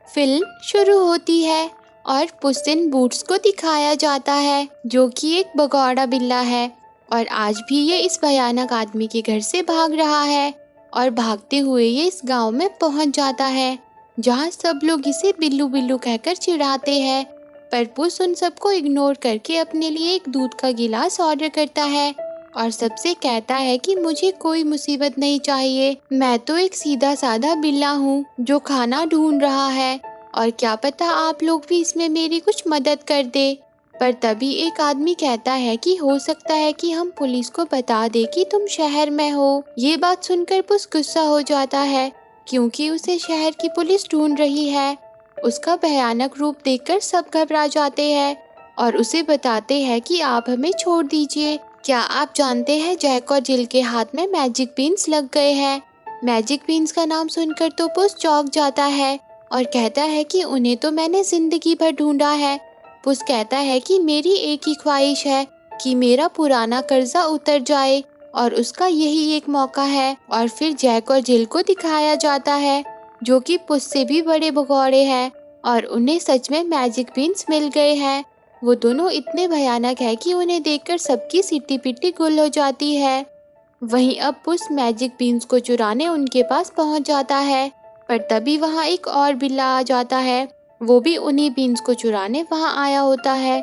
Film शुरू होती है और पुस इन बूट्स को दिखाया जाता है जो कि एक भगौड़ा बिल्ला है और आज भी ये इस भयानक आदमी के घर से भाग रहा है और भागते हुए ये इस गांव में पहुंच जाता है जहां सब लोग इसे बिल्लू बिल्लू कहकर चिढ़ाते हैं। पर पुस उन सबको इग्नोर करके अपने लिए एक दूध का गिलास ऑर्डर करता है और सबसे कहता है कि मुझे कोई मुसीबत नहीं चाहिए, मैं तो एक सीधा साधा बिल्ला हूँ जो खाना ढूंढ रहा है और क्या पता आप लोग भी इसमें मेरी कुछ मदद कर दे। पर तभी एक आदमी कहता है कि हो सकता है कि हम पुलिस को बता दे कि तुम शहर में हो। ये बात सुनकर पुस गुस्सा हो जाता है क्योंकि उसे शहर की पुलिस ढूंढ रही है। उसका भयानक रूप देखकर सब घबरा जाते हैं और उसे बताते हैं कि आप हमें छोड़ दीजिए। क्या आप जानते हैं जैक और जिल के हाथ में मैजिक बीन्स लग गए हैं। मैजिक बीन्स का नाम सुनकर तो पुस चौंक जाता है और कहता है कि उन्हें तो मैंने जिंदगी भर ढूंढा है। पुस कहता है कि मेरी एक ही ख्वाहिश है कि मेरा पुराना कर्जा उतर जाए और उसका यही एक मौका है। और फिर जैक और जिल को दिखाया जाता है जो कि पुस से भी बड़े भगौड़े हैं और उन्हें सच में मैजिक बीन्स मिल गए हैं। वो दोनों इतने भयानक है कि उन्हें देखकर सबकी सिट्टी पिट्टी गुल हो जाती है। वहीं अब पुस मैजिक बीन्स को चुराने उनके पास पहुंच जाता है पर तभी वहां एक और बिल्ला आ जाता है। वो भी उन्हीं बीन्स को चुराने वहां आया होता है।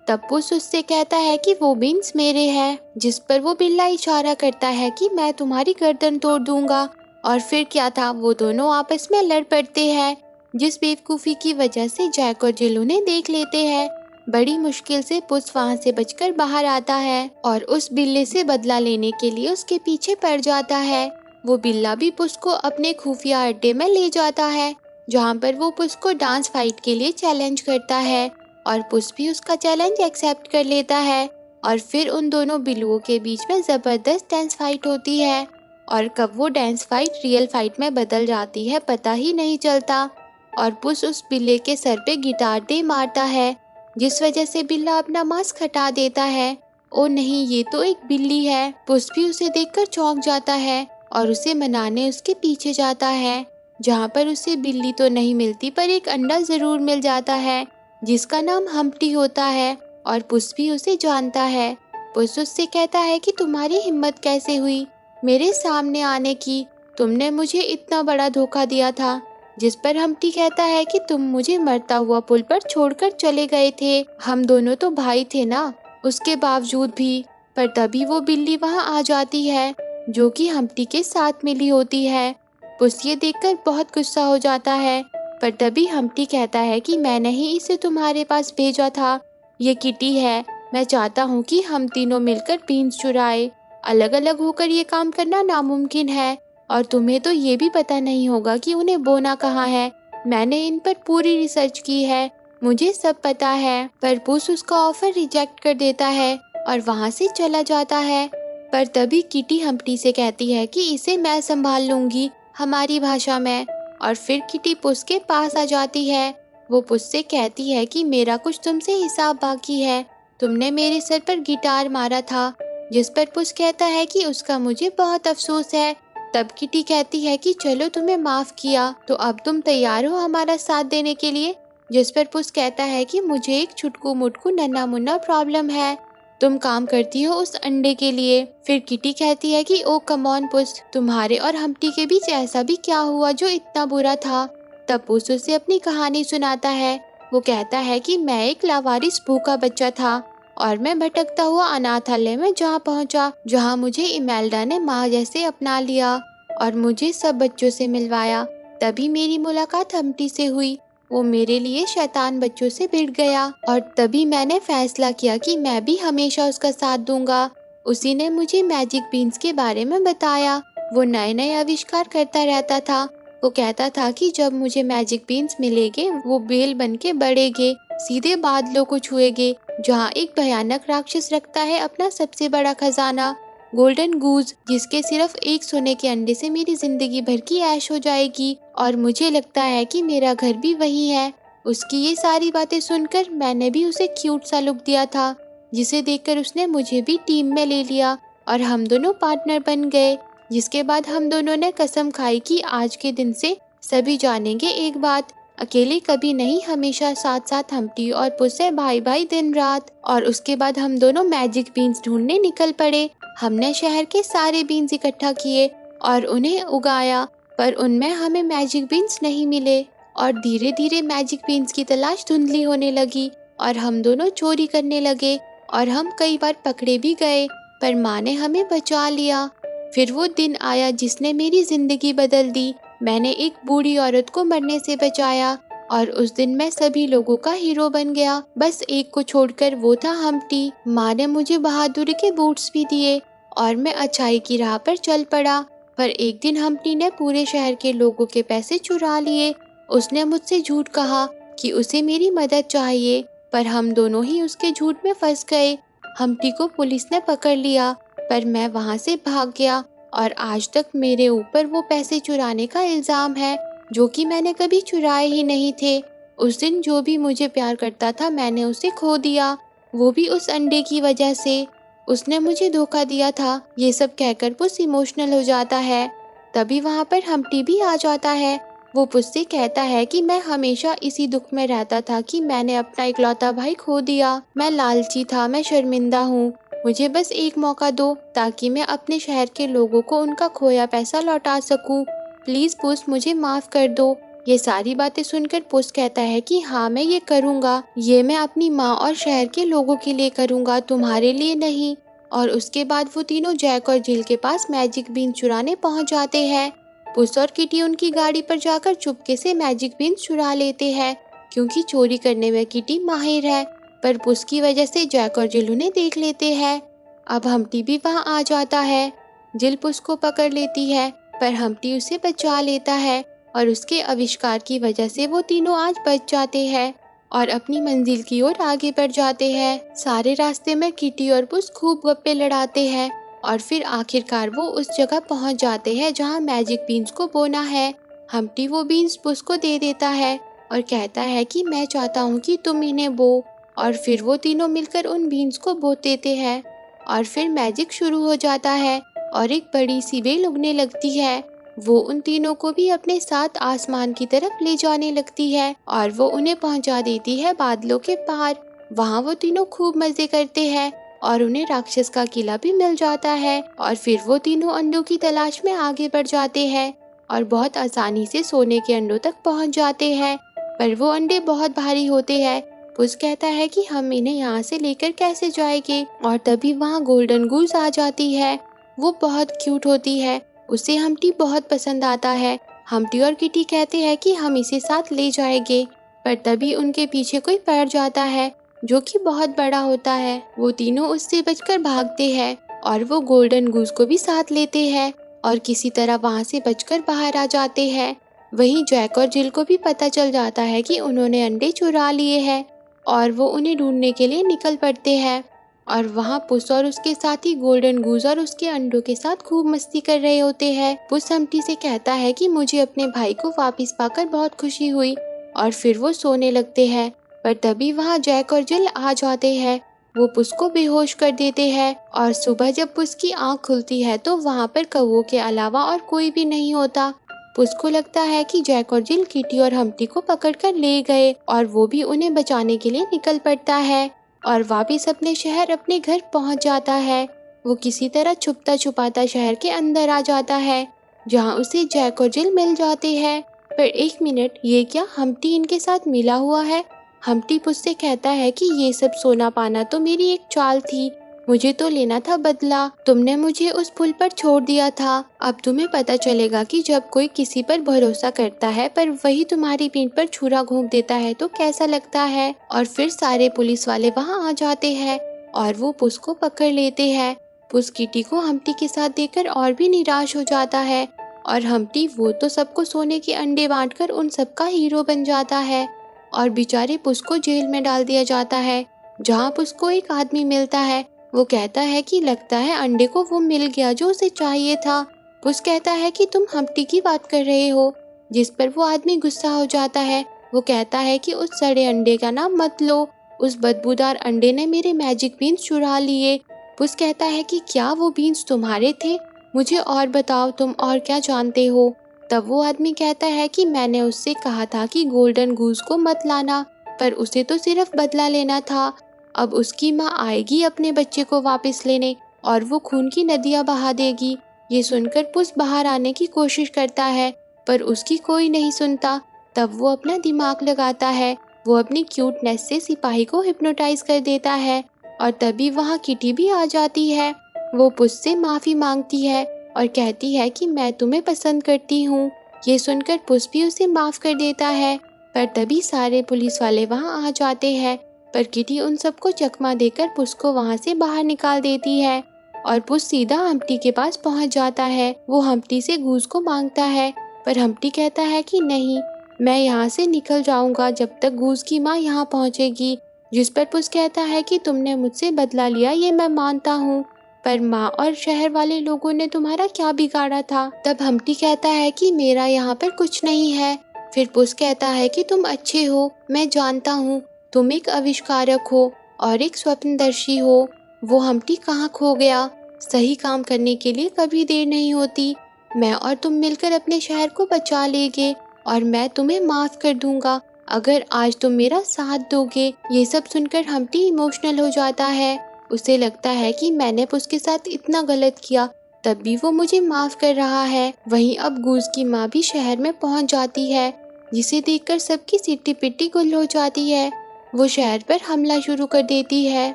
तब पुस उससे कहता है कि वो बीन्स मेरे हैं, जिस पर वो बिल्ला इशारा करता है कि मैं तुम्हारी गर्दन तोड़ दूंगा। और फिर क्या था, वो दोनों आपस में लड़ पड़ते हैं जिस बेवकूफ़ी की वजह से जैक और जिल उन्हें देख लेते हैं। बड़ी मुश्किल से पुस वहां से बचकर बाहर आता है और उस बिल्ले से बदला लेने के लिए उसके पीछे पड़ जाता है। वो बिल्ला भी पुस को अपने खुफिया अड्डे में ले जाता है जहाँ पर वो पुस को डांस फाइट के लिए चैलेंज करता है और पुस भी उसका चैलेंज एक्सेप्ट कर लेता है। और फिर उन दोनों बिल्लुओं के बीच में जबरदस्त डांस फाइट होती है और कब वो डांस फाइट रियल फाइट में बदल जाती है पता ही नहीं चलता। और पुस उस बिल्ले के सर पे गिटार दे मारता है जिस वजह से बिल्ला अपना मास्क हटा देता है। ओ नहीं, ये तो एक बिल्ली है। पुस भी उसे देखकर चौंक जाता है और उसे मनाने उसके पीछे जाता है जहाँ पर उसे बिल्ली तो नहीं मिलती पर एक अंडा जरूर मिल जाता है जिसका नाम हम्प्टी होता है और पुस भी उसे जानता है। पुस उससे कहता है कि तुम्हारी हिम्मत कैसे हुई मेरे सामने आने की, तुमने मुझे इतना बड़ा धोखा दिया था। जिस पर हम्प्टी कहता है कि तुम मुझे मरता हुआ पुल पर छोड़कर चले गए थे, हम दोनों तो भाई थे ना, उसके बावजूद भी। पर तभी वो बिल्ली वहां आ जाती है जो कि हम्प्टी के साथ मिली होती है। पुस ये देखकर बहुत गुस्सा हो जाता है पर तभी हम्प्टी कहता है कि मैंने ही इसे तुम्हारे पास भेजा था, ये किटी है, मैं चाहता हूँ कि हम तीनों मिलकर बीन्स चुराए। अलग अलग होकर ये काम करना नामुमकिन है और तुम्हें तो ये भी पता नहीं होगा कि उन्हें बोना कहाँ है। मैंने इन पर पूरी रिसर्च की है, मुझे सब पता है। पर पुस उसका ऑफर रिजेक्ट कर देता है और वहाँ से चला जाता है। पर तभी किटी हम्प्टी से कहती है कि इसे मैं संभाल लूंगी हमारी भाषा में। और फिर किटी पुस के पास आ जाती है। वो पुस से कहती है कि मेरा कुछ तुमसे हिसाब बाकी है, तुमने मेरे सर पर गिटार मारा था। जिस पर पुस कहता है कि उसका मुझे बहुत अफसोस है। तब किटी कहती है कि चलो तुम्हें माफ किया तो अब तुम तैयार हो हमारा साथ देने के लिए। जिस पर पुस कहता है कि मुझे एक छुटकू मुटकू नन्हा मुन्ना प्रॉब्लम है, तुम काम करती हो उस अंडे के लिए। फिर किटी कहती है कि ओ कम ऑन पुस, तुम्हारे और हम्प्टी के बीच ऐसा भी क्या हुआ जो इतना बुरा था। तब पुस उसे अपनी कहानी सुनाता है। वो कहता है कि मैं एक लावारिस भूखा बच्चा था और मैं भटकता हुआ अनाथालय में जहाँ पहुँचा जहाँ मुझे इमेल्डा ने माँ जैसे अपना लिया और मुझे सब बच्चों से मिलवाया। तभी मेरी मुलाकात हम्प्टी से हुई, वो मेरे लिए शैतान बच्चों से भिड़ गया और तभी मैंने फैसला किया कि मैं भी हमेशा उसका साथ दूंगा। उसी ने मुझे मैजिक बीन्स के बारे में बताया, वो नए नए आविष्कार करता रहता था। वो कहता था कि जब मुझे मैजिक बीन्स मिलेंगे वो बेल बन के बढ़ेंगे, सीधे बादलों को छुएंगे जहाँ एक भयानक राक्षस रखता है अपना सबसे बड़ा खजाना गोल्डन गूज, जिसके सिर्फ एक सोने के अंडे से मेरी जिंदगी भर की ऐश हो जाएगी और मुझे लगता है कि मेरा घर भी वही है। उसकी ये सारी बातें सुनकर मैंने भी उसे क्यूट सा लुक दिया था जिसे देखकर उसने मुझे भी टीम में ले लिया और हम दोनों पार्टनर बन गए। जिसके बाद हम दोनों ने कसम खाई कि आज के दिन से सभी जानेंगे एक बात, अकेले कभी नहीं, हमेशा साथ साथ हम्टी और पुस है, भाई भाई दिन रात। और उसके बाद हम दोनों मैजिक बीन्स ढूंढने निकल पड़े। हमने शहर के सारे बीन्स इकट्ठा किए और उन्हें उगाया, पर उनमें हमें मैजिक बीन्स नहीं मिले। और धीरे धीरे मैजिक बीन्स की तलाश धुंधली होने लगी और हम दोनों चोरी करने लगे और हम कई बार पकड़े भी गए, पर माँ ने हमें बचा लिया। फिर वो दिन आया जिसने मेरी जिंदगी बदल दी। मैंने एक बूढ़ी औरत को मरने से बचाया और उस दिन मैं सभी लोगों का हीरो बन गया, बस एक को छोड़कर, वो था हम्टी। माँ ने मुझे बहादुरी के बूट्स भी दिए और मैं अच्छाई की राह पर चल पड़ा। पर एक दिन हम्टी ने पूरे शहर के लोगों के पैसे चुरा लिए। उसने मुझसे झूठ कहा कि उसे मेरी मदद चाहिए, पर हम दोनों ही उसके झूठ में फंस गए। हम्टी को पुलिस ने पकड़ लिया, पर मैं वहाँ से भाग गया और आज तक मेरे ऊपर वो पैसे चुराने का इल्ज़ाम है, जो कि मैंने कभी चुराए ही नहीं थे। उस दिन जो भी मुझे प्यार करता था मैंने उसे खो दिया, वो भी उस अंडे की वजह से। उसने मुझे धोखा दिया था। ये सब कहकर पुस इमोशनल हो जाता है। तभी वहाँ पर हम्टी भी आ जाता है। वो पुस से कहता है कि मैं हमेशा इसी दुख में रहता था कि मैंने अपना इकलौता भाई खो दिया। मैं लालची था, मैं शर्मिंदा हूँ। मुझे बस एक मौका दो ताकि मैं अपने शहर के लोगों को उनका खोया पैसा लौटा सकूं। प्लीज पुस, मुझे माफ कर दो। ये सारी बातें सुनकर पुस कहता है कि हाँ, मैं ये करूँगा। ये मैं अपनी माँ और शहर के लोगों के लिए करूँगा, तुम्हारे लिए नहीं। और उसके बाद वो तीनों जैक और जिल के पास मैजिक बीन चुराने पहुँच जाते हैं। पुस और किटी उनकी गाड़ी पर जाकर चुपके से मैजिक बीन चुरा लेते हैं, क्योंकि चोरी करने में किटी माहिर है। पर पुस की वजह से जैक और जिल उन्हें देख लेते हैं। अब हम्टी भी वहाँ आ जाता है। जिल पुस को पकड़ लेती है, पर हम्टी उसे बचा लेता है और उसके आविष्कार की वजह से वो तीनों आज बच जाते हैं और अपनी मंजिल की ओर आगे बढ़ जाते हैं। सारे रास्ते में किटी और पुस खूब गप्पे लड़ाते हैं और फिर आखिरकार वो उस जगह पहुंच जाते हैं जहां मैजिक बीन्स को बोना है। हम्टी वो बीन्स पुस को दे देता है और कहता है कि मैं चाहता हूँ कि तुम इन्हें बो। और फिर वो तीनों मिलकर उन बीन्स को बो देते हैं और फिर मैजिक शुरू हो जाता है और एक बड़ी सी बेल उगने लगती है। वो उन तीनों को भी अपने साथ आसमान की तरफ ले जाने लगती है और वो उन्हें पहुंचा देती है बादलों के पार। वहाँ वो तीनों खूब मजे करते हैं और उन्हें राक्षस का किला भी मिल जाता है और फिर वो तीनों अंडों की तलाश में आगे बढ़ जाते हैं और बहुत आसानी से सोने के अंडों तक पहुंच जाते हैं। पर वो अंडे बहुत भारी होते हैं। पुस कहता है कि हम इन्हें यहाँ से लेकर कैसे जाएंगे, और तभी वहाँ गोल्डन गूस आ जाती है। वो बहुत क्यूट होती है, उसे हम्टी बहुत पसंद आता है। हम्टी और किटी कहते हैं कि हम इसे साथ ले जाएंगे, पर तभी उनके पीछे कोई पड़ जाता है जो कि बहुत बड़ा होता है। वो तीनों उससे बचकर भागते हैं और वो गोल्डन गूस को भी साथ लेते हैं और किसी तरह वहाँ से बचकर बाहर आ जाते हैं। वहीं जैक और जिल को भी पता चल जाता है कि उन्होंने अंडे चुरा लिए हैं और वो उन्हें ढूंढने के लिए निकल पड़ते हैं। और वहाँ पुस और उसके साथी गोल्डन गूस और उसके अंडों के साथ खूब मस्ती कर रहे होते हैं। पुस हम्टी से कहता है कि मुझे अपने भाई को वापस पाकर बहुत खुशी हुई, और फिर वो सोने लगते हैं। पर तभी वहाँ जैक और जिल आ जाते हैं। वो पुस को बेहोश कर देते हैं और सुबह जब पुस की आँख खुलती है तो वहाँ पर कौवों के अलावा और कोई भी नहीं होता। पुस को लगता है कि जैक और जिल किटी और हम्टी को पकड़कर ले गए और वो भी उन्हें बचाने के लिए निकल पड़ता है और वापिस अपने शहर, अपने घर पहुंच जाता है। वो किसी तरह छुपता छुपाता शहर के अंदर आ जाता है, जहां उसे जैक और जिल मिल जाते हैं। पर एक मिनट, ये क्या हम्टी इनके साथ मिला हुआ है? हम्टी पुस से कहता है कि ये सब सोना पाना तो मेरी एक चाल थी, मुझे तो लेना था बदला। तुमने मुझे उस पुल पर छोड़ दिया था। अब तुम्हें पता चलेगा कि जब कोई किसी पर भरोसा करता है पर वही तुम्हारी पीठ पर छुरा घोंप देता है तो कैसा लगता है। और फिर सारे पुलिस वाले वहाँ आ जाते हैं और वो पुस को पकड़ लेते हैं। पुस किटी को हम्टी के साथ देखकर और भी निराश हो जाता है और हम्टी, वो तो सबको सोने के अंडे बांटकर उन सबका हीरो बन जाता है और बेचारे पुस को जेल में डाल दिया जाता है, जहाँ पुस को एक आदमी मिलता है। वो कहता है कि लगता है अंडे को वो मिल गया जो उसे चाहिए था। पुस कहता है कि तुम हम्टी की बात कर रहे हो, जिस पर वो आदमी गुस्सा हो जाता है। वो कहता है कि उस सड़े अंडे का नाम मत लो, उस बदबूदार अंडे ने मेरे मैजिक बीन्स चुरा लिए। पुस कहता है कि क्या वो बीन्स तुम्हारे थे? मुझे और बताओ, तुम और क्या जानते हो? तब वो आदमी कहता है कि मैंने उससे कहा था कि गोल्डन गूस को मत लाना, पर उसे तो सिर्फ बदला लेना था। अब उसकी माँ आएगी अपने बच्चे को वापस लेने और वो खून की नदियाँ बहा देगी। ये सुनकर पुस बाहर आने की कोशिश करता है, पर उसकी कोई नहीं सुनता। तब वो अपना दिमाग लगाता है। वो अपनी क्यूटनेस से सिपाही को हिप्नोटाइज कर देता है और तभी वहाँ किटी भी आ जाती है। वो पुस से माफ़ी मांगती है और कहती है कि मैं तुम्हें पसंद करती हूँ। ये सुनकर पुस भी उसे माफ़ कर देता है, पर तभी सारे पुलिस वाले वहाँ आ जाते हैं। पर किटी उन सबको चकमा देकर पुस को वहाँ से बाहर निकाल देती है और पुस सीधा हम्प्टी के पास पहुँच जाता है। वो हम्प्टी से गूस को मांगता है, पर हम्प्टी कहता है कि नहीं, मैं यहाँ से निकल जाऊँगा जब तक गूस की माँ यहाँ पहुँचेगी। जिस पर पुस कहता है कि तुमने मुझसे बदला लिया, ये मैं मानता हूँ, पर माँ और शहर वाले लोगों ने तुम्हारा क्या बिगाड़ा था। तब हम्प्टी कहता है कि मेरा यहाँ पर कुछ नहीं है। फिर पुस कहता है कि तुम अच्छे हो, मैं जानता हूँ, तुम एक आविष्कारक हो और एक स्वप्नदर्शी हो। वो हम्प्टी कहाँ खो गया? सही काम करने के लिए कभी देर नहीं होती। मैं और तुम मिलकर अपने शहर को बचा लेंगे और मैं तुम्हें माफ कर दूंगा अगर आज तुम मेरा साथ दोगे। ये सब सुनकर हम्प्टी इमोशनल हो जाता है। उसे लगता है कि मैंने उसके साथ इतना गलत किया, तब भी वो मुझे माफ कर रहा है। वहीं अब गूस की माँ भी शहर में पहुंच जाती है, जिसे देखकर सबकी सिट्टी पिट्टी गुल हो जाती है। वो शहर पर हमला शुरू कर देती है।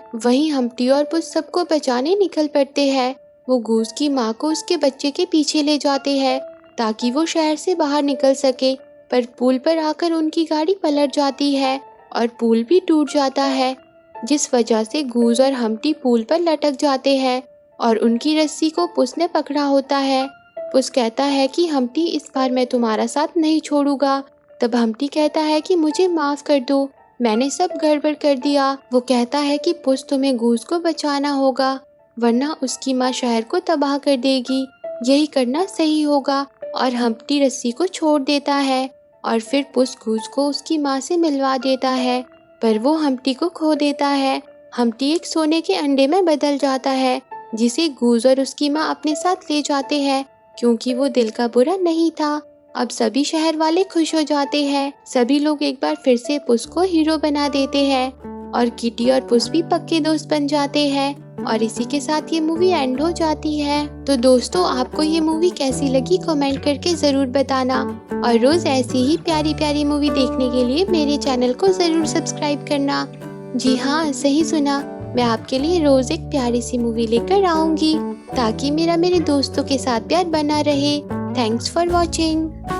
वहीं हम्प्टी और पुस सबको बचाने निकल पड़ते हैं। वो गूस की माँ को उसके बच्चे के पीछे ले जाते हैं ताकि वो शहर से बाहर निकल सके, पर पुल पर आकर उनकी गाड़ी पलट जाती है और पुल भी टूट जाता है, जिस वजह से गूस और हम्प्टी पुल पर लटक जाते हैं और उनकी रस्सी को पुस ने पकड़ा होता है। पुस कहता है कि हम्प्टी, इस बार मैं तुम्हारा साथ नहीं छोड़ूंगा। तब हम्प्टी कहता है कि मुझे माफ कर दो, मैंने सब गड़बड़ कर दिया। वो कहता है कि पुस, तुम्हें गूस को बचाना होगा, वरना उसकी माँ शहर को तबाह कर देगी। यही करना सही होगा। और हम्प्टी रस्सी को छोड़ देता है और फिर पुस गूस को उसकी माँ से मिलवा देता है, पर वो हम्प्टी को खो देता है। हम्प्टी एक सोने के अंडे में बदल जाता है, जिसे गूस और उसकी माँ अपने साथ ले जाते हैं क्योंकि वो दिल का बुरा नहीं था। अब सभी शहर वाले खुश हो जाते हैं। सभी लोग एक बार फिर से पुस को हीरो बना देते हैं और किटी और पुस भी पक्के दोस्त बन जाते हैं। और इसी के साथ ये मूवी एंड हो जाती है। तो दोस्तों, आपको ये मूवी कैसी लगी कमेंट करके ज़रूर बताना और रोज़ ऐसी ही प्यारी प्यारी मूवी देखने के लिए मेरे चैनल को ज़रूर सब्सक्राइब करना। जी हाँ, सही सुना, मैं आपके लिए रोज़ एक प्यारी सी मूवी लेकर आऊँगी ताकि मेरे दोस्तों के साथ प्यार बना रहे। Thanks for watching.